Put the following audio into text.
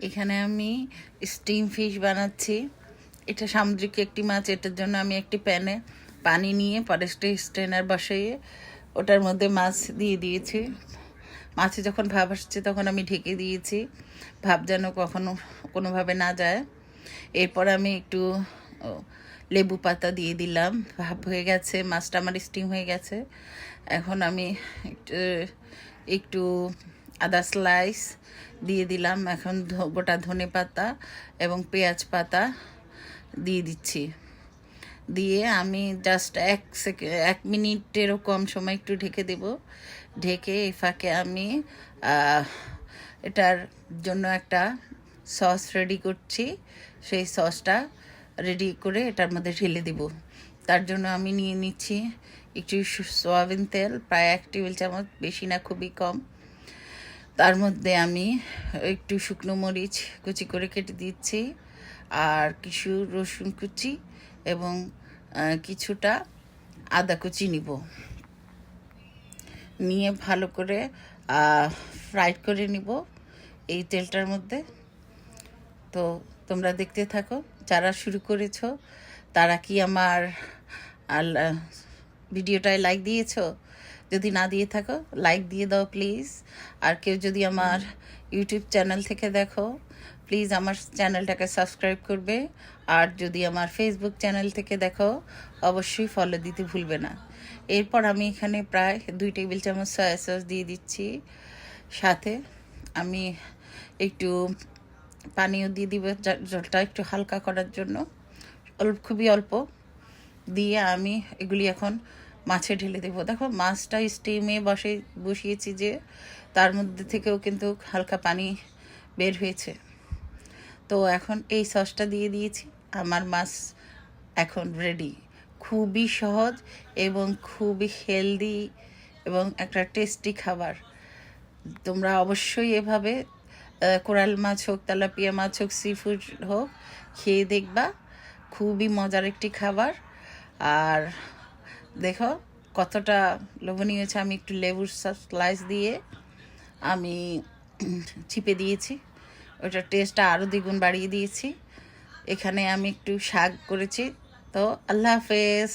এখানে আমি steam fish বানাচ্ছি। এটা সামুদ্রিক একটি মাছ। এটার জন্য আমি একটি প্যানে পানি নিয়ে পরে স্ট্রেনার বসিয়ে ওটার মধ্যে মাছ দিয়ে দিয়েছি। মাছে যখন ভাপ আসছে তখন আমি ঢেকে দিয়েছি, ভাপ যেন কখনো কোনোভাবে না যায়। এরপর আমি একটু লেবু পাতা দিয়ে দিলাম। ভাপ হয়ে গেছে, মাছটা আমার স্টিম হয়ে গেছে। এখন আমি একটু আদা স্লাইস দিয়ে দিলাম। এখন গোটা ধনে পাতা এবং পেঁয়াজ পাতা দিয়ে দিচ্ছি। দিয়ে আমি জাস্ট 1 মিনিটেরও কম সময় একটু ঢেকে দেব। ঢেকে এই ফাঁকে আমি এটার জন্য একটা সস রেডি করছি। সেই সসটা রেডি করে এটার মধ্যে ঢেলে দেব। তার জন্য আমি নিয়ে নিচ্ছি একটু সয়াবিন তেল, প্রায় 1 টেবিল চামচ, বেশি না, খুবই কম। তার মধ্যে আমি একটু শুকনো মরিচ কুচি করে কেটে দিচ্ছি, আর কিছু রসুন কুচি এবং কিছুটা আদা কুচি নিয়ে ভালো করে ফ্রাইড করে নিব এই তেলটার মধ্যে। তো তোমরা দেখতে থাকো। যারা শুরু করেছো তারা কি আমার ভিডিওটায় লাইক দিয়েছো? যদি না দিয়ে থাকো লাইক দিয়ে দাও প্লিজ। আর কেউ যদি আমার ইউটিউব চ্যানেল থেকে দেখো প্লিজ আমার চ্যানেলটাকে সাবস্ক্রাইব করবে। আর যদি আমার ফেসবুক চ্যানেল থেকে দেখো অবশ্যই ফলো দিতে ভুলবে না। এরপর আমি এখানে প্রায় 2 টেবিল চামচ সয়া সস দিয়ে দিচ্ছি। সাথে আমি একটু পানিও দিয়ে দিব জলটা একটু হালকা করার জন্য, খুবই অল্প দিয়ে আমি এগুলি এখন মাছে ঢেলে দেবো। দেখো মাছটা স্টিমে বসিয়েছি যে, তার মধ্যে থেকেও কিন্তু হালকা পানি বের হয়েছে। তো এখন এই সসটা দিয়ে দিয়েছি, আমার মাছ এখন রেডি। খুবই সহজ এবং খুবই হেলদি এবং একটা টেস্টি খাবার। তোমরা অবশ্যই এভাবে কোরাল মাছ হোক, তেলাপিয়া মাছ হোক, সি ফুড হোক, খেয়ে দেখবা। খুবই মজার একটি খাবার। আর দেখো কতটা লোভনীয় হয়েছে। আমি একটু লেবুর স্লাইস দিয়ে আমি চিপে দিয়েছি, ওটার টেস্টটা আরও দ্বিগুণ বাড়িয়ে দিয়েছি। এখানে আমি একটু শাক করেছি। তো আল্লাহ হাফেজ।